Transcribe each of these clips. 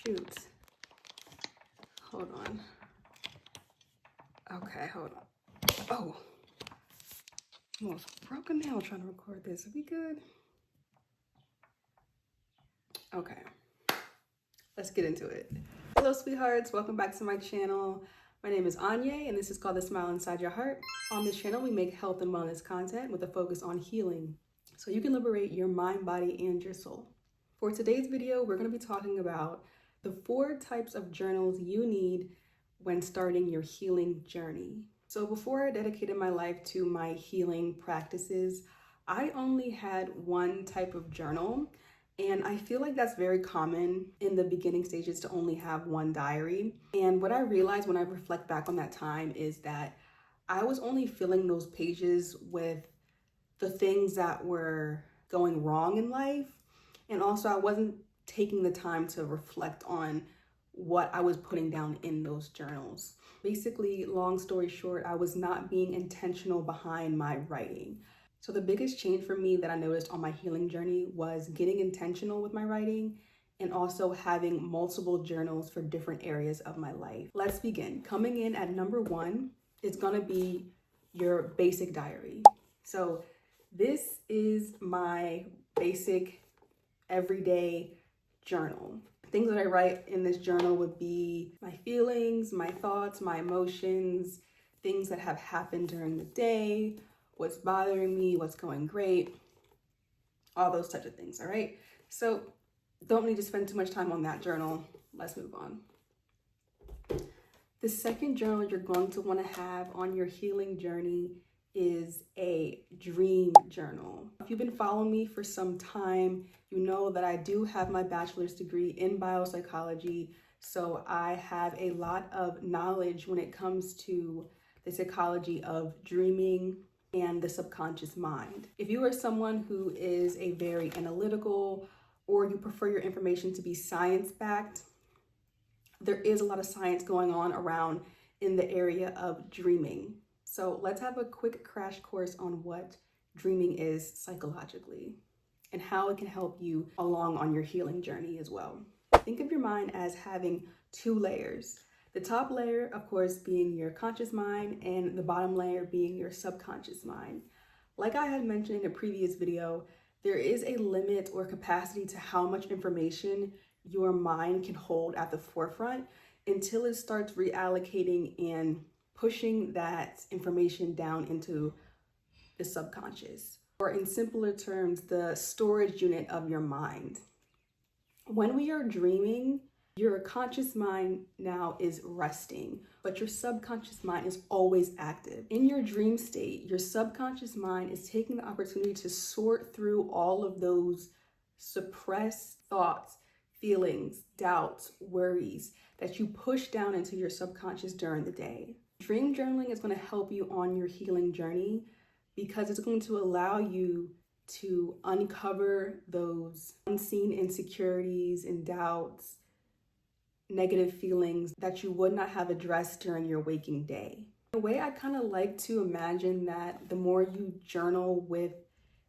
shoot. Hold on. Okay, hold on. Oh, almost broke a nail trying to record this. Are we good? Okay, let's get into it. Hello, sweethearts. Welcome back to my channel. My name is Anya, and this is called The Smile Inside Your Heart. On this channel, we make health and wellness content with a focus on healing, so you can liberate your mind, body, and your soul. For today's video, we're going to be talking about the 4 types of journals you need when starting your healing journey. So before I dedicated my life to my healing practices, I only had one type of journal. And I feel like that's very common in the beginning stages to only have one diary. And what I realized when I reflect back on that time is that I was only filling those pages with the things that were going wrong in life. And also I wasn't taking the time to reflect on what I was putting down in those journals. Basically, long story short, I was not being intentional behind my writing. So the biggest change for me that I noticed on my healing journey was getting intentional with my writing and also having multiple journals for different areas of my life. Let's begin. Coming in at number 1 is gonna be your basic diary. So this is my basic everyday journal. Things that I write in this journal would be my feelings, my thoughts, my emotions, things that have happened during the day, what's bothering me, what's going great, all those types of things, all right? So don't need to spend too much time on that journal. Let's move on. The second journal you're going to want to have on your healing journey is a dream journal. If you've been following me for some time, you know that I do have my bachelor's degree in biopsychology, so I have a lot of knowledge when it comes to the psychology of dreaming and the subconscious mind. If you are someone who is a very analytical, or you prefer your information to be science-backed, there is a lot of science going on around in the area of dreaming. So let's have a quick crash course on what dreaming is psychologically and how it can help you along on your healing journey as well. Think of your mind as having 2 layers. The top layer, of course, being your conscious mind, and the bottom layer being your subconscious mind. Like I had mentioned in a previous video, there is a limit or capacity to how much information your mind can hold at the forefront until it starts reallocating and pushing that information down into the subconscious, or in simpler terms, the storage unit of your mind. When we are dreaming, your conscious mind now is resting, but your subconscious mind is always active. In your dream state, your subconscious mind is taking the opportunity to sort through all of those suppressed thoughts, feelings, doubts, worries that you push down into your subconscious during the day. Dream journaling is going to help you on your healing journey because it's going to allow you to uncover those unseen insecurities and doubts, negative feelings that you would not have addressed during your waking day. The way I kind of like to imagine that the more you journal with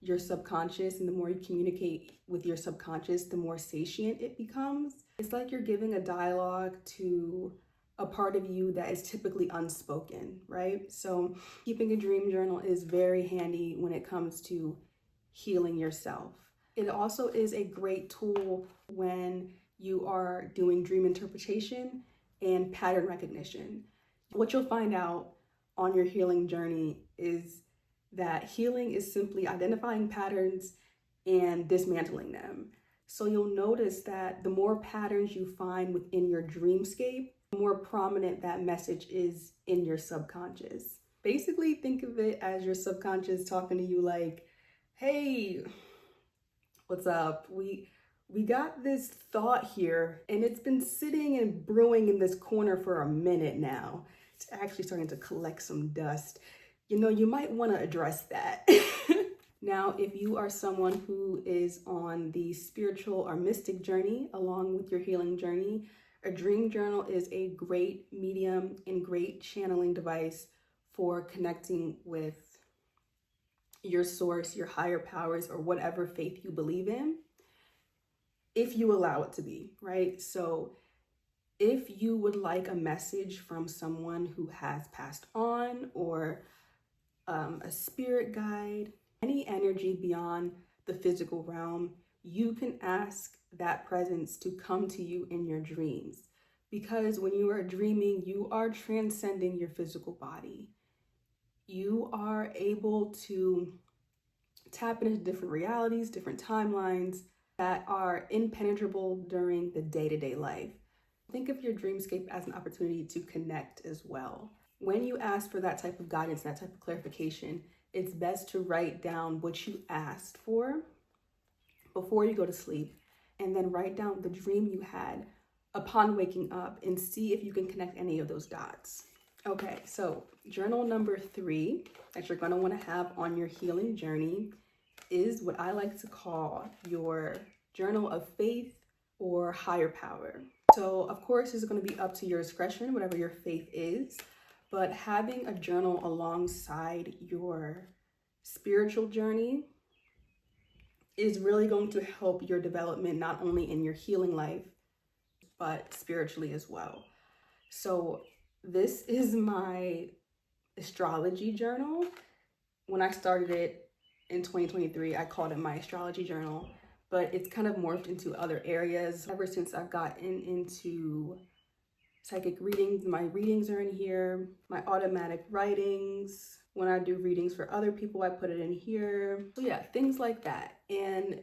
your subconscious and the more you communicate with your subconscious, the more sentient it becomes. It's like you're giving a dialogue to a part of you that is typically unspoken, right? So keeping a dream journal is very handy when it comes to healing yourself. It also is a great tool when you are doing dream interpretation and pattern recognition. What you'll find out on your healing journey is that healing is simply identifying patterns and dismantling them. So you'll notice that the more patterns you find within your dreamscape, the more prominent that message is in your subconscious. Basically, think of it as your subconscious talking to you like, hey, what's up? We got this thought here and it's been sitting and brewing in this corner for a minute now. It's actually starting to collect some dust. You know, you might want to address that. Now, if you are someone who is on the spiritual or mystic journey along with your healing journey, a dream journal is a great medium and great channeling device for connecting with your source, your higher powers, or whatever faith you believe in, if you allow it to be, right? So If you would like a message from someone who has passed on, or a spirit guide, any energy beyond the physical realm, you can ask that presence to come to you in your dreams. Because when you are dreaming, you are transcending your physical body. You are able to tap into different realities, different timelines that are impenetrable during the day-to-day life. Think of your dreamscape as an opportunity to connect as well. When you ask for that type of guidance, that type of clarification, it's best to write down what you asked for before you go to sleep, and then write down the dream you had upon waking up and see if you can connect any of those dots. Okay, so journal number 3 that you're going to want to have on your healing journey is what I like to call your journal of faith or higher power. So of course, it's going to be up to your discretion, whatever your faith is, but having a journal alongside your spiritual journey is really going to help your development, not only in your healing life, but spiritually as well. So this is my astrology journal. When I started it in 2023, I called it my astrology journal, but it's kind of morphed into other areas. Ever since I've gotten into psychic readings, my readings are in here, my automatic writings. When I do readings for other people, I put it in here. So yeah, things like that. And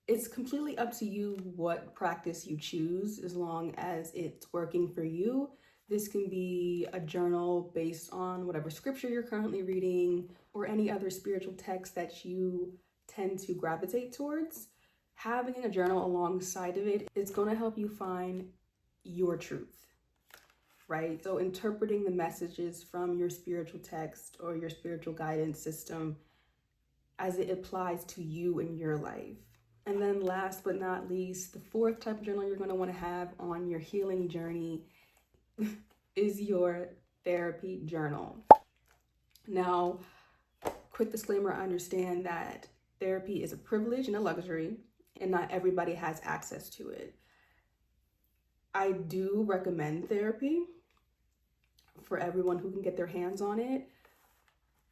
it's completely up to you what practice you choose, as long as it's working for you. This can be a journal based on whatever scripture you're currently reading, or any other spiritual text that you tend to gravitate towards. Having a journal alongside of it, it's going to help you find your truth, right? So interpreting the messages from your spiritual text or your spiritual guidance system as it applies to you in your life. And then last but not least, the 4th type of journal you're going to want to have on your healing journey is your therapy journal. Now, quick disclaimer, I understand that therapy is a privilege and a luxury, and not everybody has access to it. I do recommend therapy for everyone who can get their hands on it.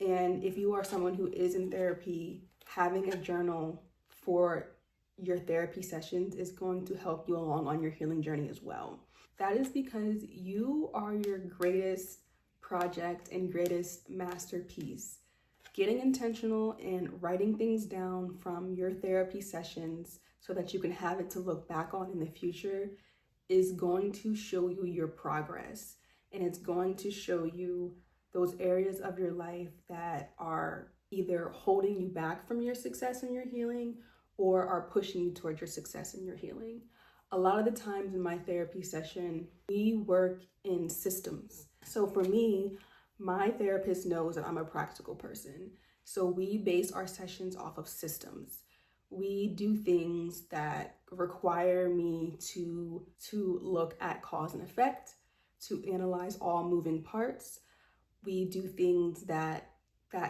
And if you are someone who is in therapy, having a journal for your therapy sessions is going to help you along on your healing journey as well. That is because you are your greatest project and greatest masterpiece. Getting intentional and writing things down from your therapy sessions so that you can have it to look back on in the future is going to show you your progress. And it's going to show you those areas of your life that are either holding you back from your success in your healing or are pushing you towards your success in your healing. A lot of the times in my therapy session, we work in systems. So for me, my therapist knows that I'm a practical person. So we base our sessions off of systems. We do things that require me to look at cause and effect, to analyze all moving parts. We do things that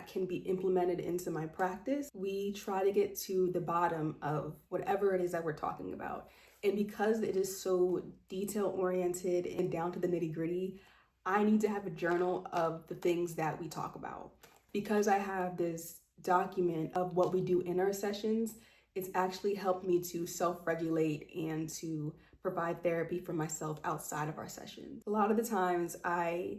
can be implemented into my practice. We try to get to the bottom of whatever it is that we're talking about. And because it is so detail oriented and down to the nitty gritty, I need to have a journal of the things that we talk about. Because I have this document of what we do in our sessions, it's actually helped me to self-regulate and to provide therapy for myself outside of our sessions. A lot of the times I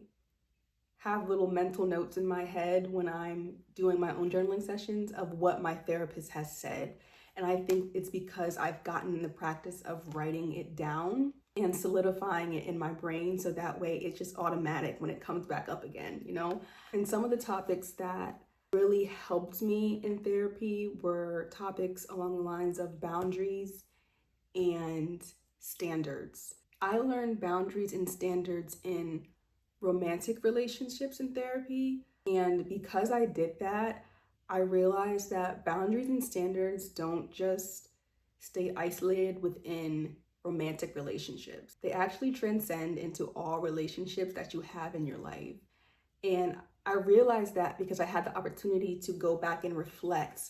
have little mental notes in my head when I'm doing my own journaling sessions of what my therapist has said. And I think it's because I've gotten in the practice of writing it down and solidifying it in my brain, so that way it's just automatic when it comes back up again, you know? And some of the topics that really helped me in therapy were topics along the lines of boundaries and standards. I learned boundaries and standards in romantic relationships in therapy. And because I did that, I realized that boundaries and standards don't just stay isolated within romantic relationships. They actually transcend into all relationships that you have in your life. And I realized that because I had the opportunity to go back and reflect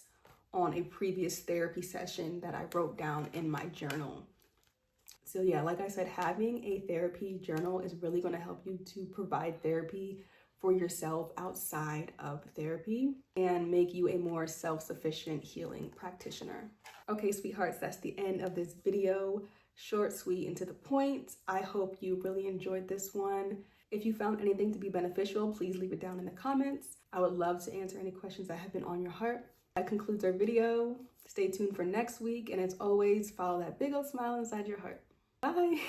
on a previous therapy session that I wrote down in my journal. So yeah, like I said, having a therapy journal is really going to help you to provide therapy for yourself outside of therapy and make you a more self-sufficient healing practitioner. Okay, sweethearts, that's the end of this video. Short, sweet, and to the point. I hope you really enjoyed this one. If you found anything to be beneficial, please leave it down in the comments. I would love to answer any questions that have been on your heart. That concludes our video. Stay tuned for next week, and as always, follow that big old smile inside your heart. Bye.